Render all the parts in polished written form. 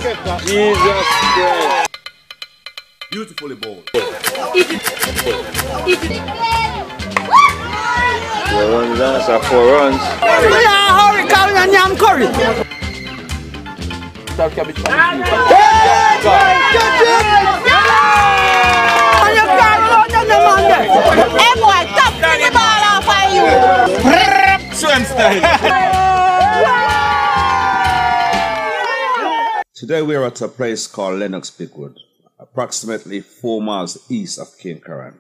Jesus Christ. Beautifully bowled. 4 runs, that's a 4 runs. Hurry, come and yam curry. Hey boy, stop the ball off of you. Today we are at a place called Lennox Bigwood, approximately 4 miles east of Kincaraine.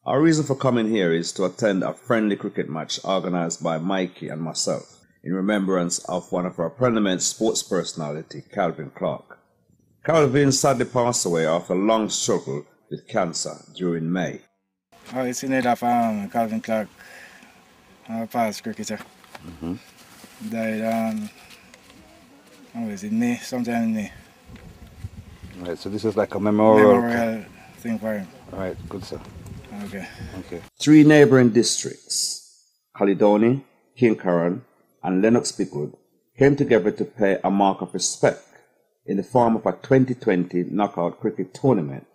Our reason for coming here is to attend a friendly cricket match organized by Mikey and myself in remembrance of one of our prominent sports personality, Calvin Clarke. Calvin sadly passed away after a long struggle with cancer during May. Oh, it's in need of Calvin Clarke, our past cricketer. Died in May, sometime in May. Right, so this is like a memorial thing for him. Right, good sir. Okay. 3 neighboring districts, Caledonia, Kincaraine, and Lennox Bigwood, came together to pay a mark of respect in the form of a 2020 knockout cricket tournament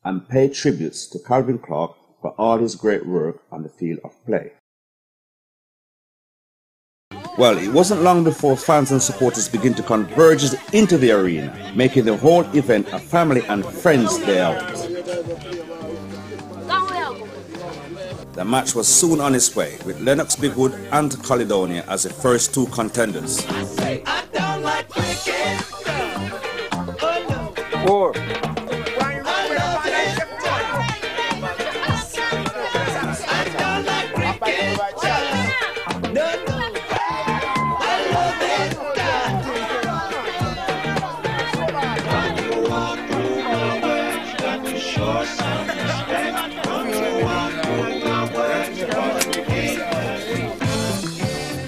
and pay tributes to Calvin Clarke for all his great work on the field of play. Well, it wasn't long before fans and supporters began to converge into the arena, making the whole event a family and friends day out. The match was soon on its way, with Lennox Bigwood and Caledonia as the first 2 contenders. 4.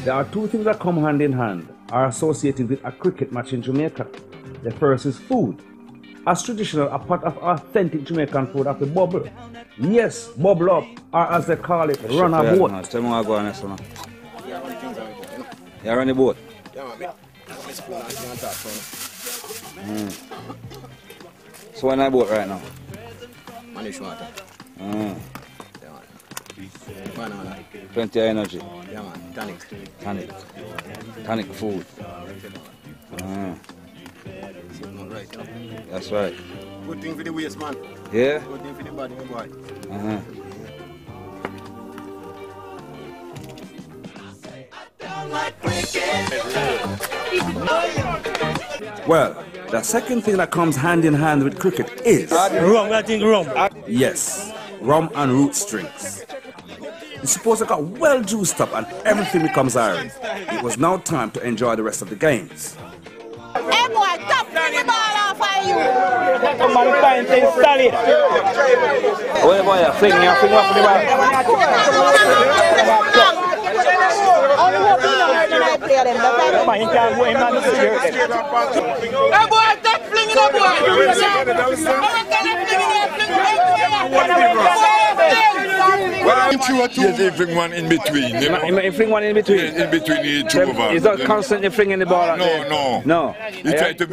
There are 2 things that come hand in hand, are associated with a cricket match in Jamaica. The first is food. As traditional, a pot of authentic Jamaican food of the bubble. Yes, bubble up, or as they call it, run a boat. Tell me what go on next one. You run the boat? So on that boat right now? Manish water. Plenty of energy. Yeah, man. Tonic food. That's right. Good thing for the waist, man. Yeah? Good thing for the body, my boy. Well, the second thing that comes hand in hand with cricket is... Rum, I think rum. Yes, rum and root strings. The supporters got well juiced up and everything becomes iron. It was now time to enjoy the rest of the games. Hey boy, stop the ball off of you. Where boy, you fling off the ball. Hey boy, stop flinging Well, you fling one in between. You fling one in between? In between the 2 of them. Is that constantly flinging the ball out there? No. You try to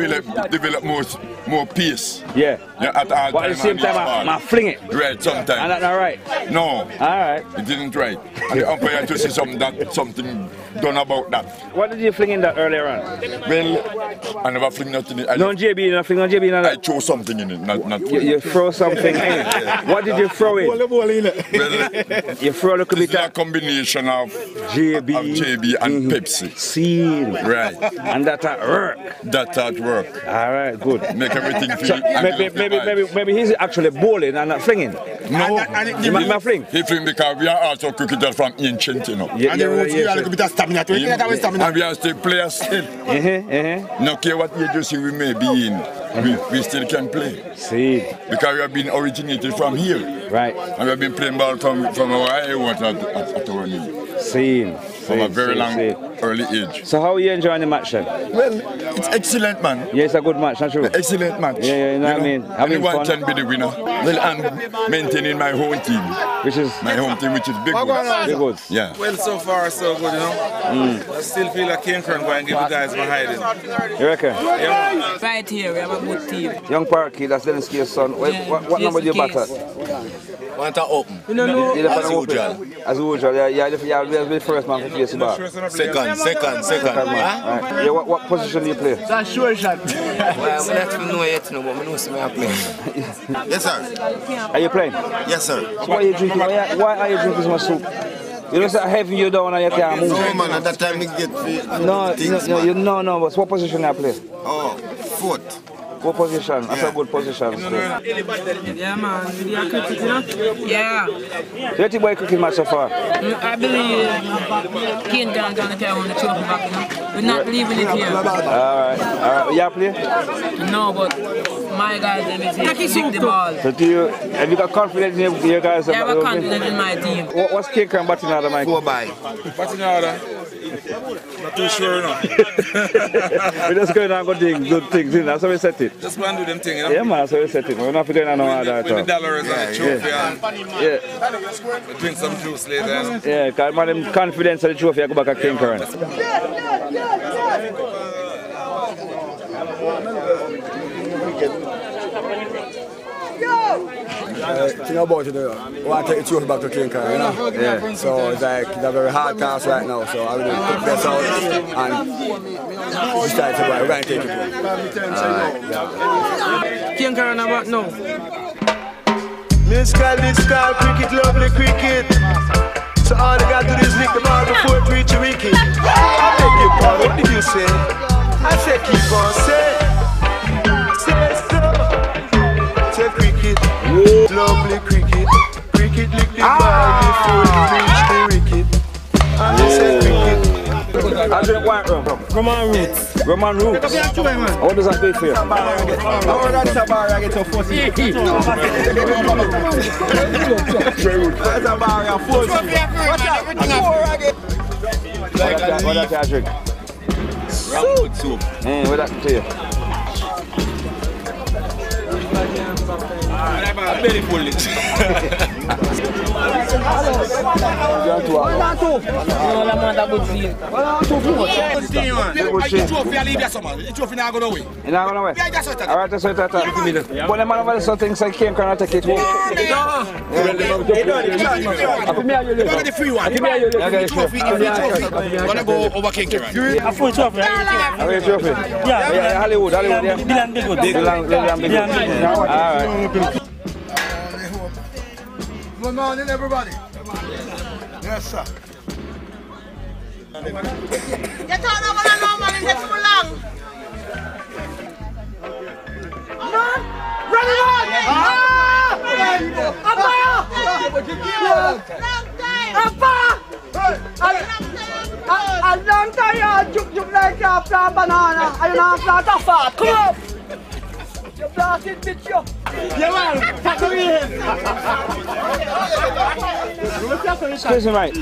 develop more pace. Yeah. At all times. But at the same time, I fling it. Right, sometimes. And that's not right? No. Alright. It didn't right. And the umpire to see something done about that. What did you fling in that earlier on? Well, I never fling nothing in it. No JB, nothing on JB? I throw something in it, not you throw something in. What did you throw in? Well, you throw a little bit of combination of JB and Pepsi. Seed. Right. And that at work. That at work. Alright, good. Make everything feel. Maybe he's actually bowling and not flinging. No. He might fling. He fling because we are also cricketers from ancient, you know. And the roots, you have a little bit of stamina to it. And we are still players still. No care what agency we may be in, we still can play. See. Because we have been originated from here. Right. And we've been playing ball from our eye water at our knee. Same. From a very long, early age. So how are you enjoying the match then? Well, it's excellent, man. Yeah, it's a good match, not true? Excellent match. Yeah, you know what I mean? Having Anyone fun. can be the winner. Well, I'm maintaining my home team. Which is? My home team, which is Big Woods. Big Woods. Yeah. Well, so far, so good, you know. I still feel like King Crown going to give you guys my hiding. You reckon? Yeah. Right here, we have a good team. Young Parky, that's Dennis Kay's son. What number do you bat at? Want to open. You don't know? As usual. As usual, yeah. You're the first man to face the ball. Second. Yeah, what position do you play? That's sure shot. Well, I don't know yet, but I know some I play. Yes, sir. Are you playing? Yes, sir. So why are you drinking? Why are you drinking so much soup? You don't say heavy you down and you can't move. No, man, at that time we get No, but what position you play? Oh, fourth. What position? That's a good position. Yeah, man. We are cricket, you know? Yeah. So you think about cricket match so far? I believe King Crown going to carry on the trophy back, you know? We're not leaving it here. Alright. You play? No, but my guys, they will take the ball. So have you got confidence in your guys? Yeah, I have confidence in my team. What's King Crown batting order, Mike? 4-by. Batting order? Not too sure, no. We're just going on good things, that's how we set it. Just go and do them things, you know? Yeah, man, that's how we set it. We're not going on no order at all. With the dollars and the trophy and we drink some juice later, you know? Yeah, because man, them confidence of the trophy, I go back at King Crown. Think about it, I want to take the trophy back to King Crown, you know? Yeah. So it's like, it's a very hard task right now, so I will put this out and decide to we're going to take it. King Crown about now. This call, cricket, lovely cricket. So all they got to do is lick the ball before it reach the wicket. I beg your pardon, what did you say? I said keep on say so. Say cricket, lovely cricket. Cricket lick the ball before it reach the wicket. And I said cricket. I drink white rum. Roman Roots. Roman Roots. What does that do for you? That's a bar I get to force it. That's a bar I force it. What does that drink? Soup. What that to you? I'm very full. You're not going away? Alright, that's what I thought. But the man over there thinks I came can I take it home? The free one. Okay, Wanna go over King Crown? a full trophy. Okay, trophy. Yeah, Hollywood, yeah. Big. Alright. Good morning, everybody. Yes, sir. You turn over and no man in this for long. Run it on! A long time you like a plant banana and you plant a fat. Come on! You plant it, bitch, you. Yeah, man. Take the wheel. Excuse me, mate.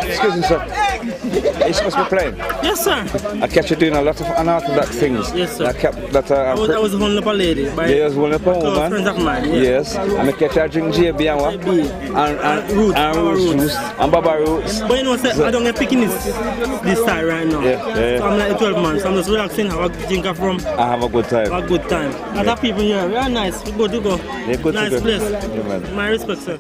Excuse me, sir. Are you supposed to be playing? Yes, sir. I kept you doing a lot of unorthodox things. Yes, sir. I was holding up a lady. Yeah, I was holding up a woman. Friends of mine. Yeah. Yes. And I kept you drink JB and what? And roots. And Baba roots. But you know, sir, I don't get picking this side right now. Yeah. So I'm like 12 months. So I'm just relaxing, have a drink from. I have a good time. Have a good time. Other people here, we are nice. We go to go. They're good nice to go. place. Yeah, man. My respect, sir.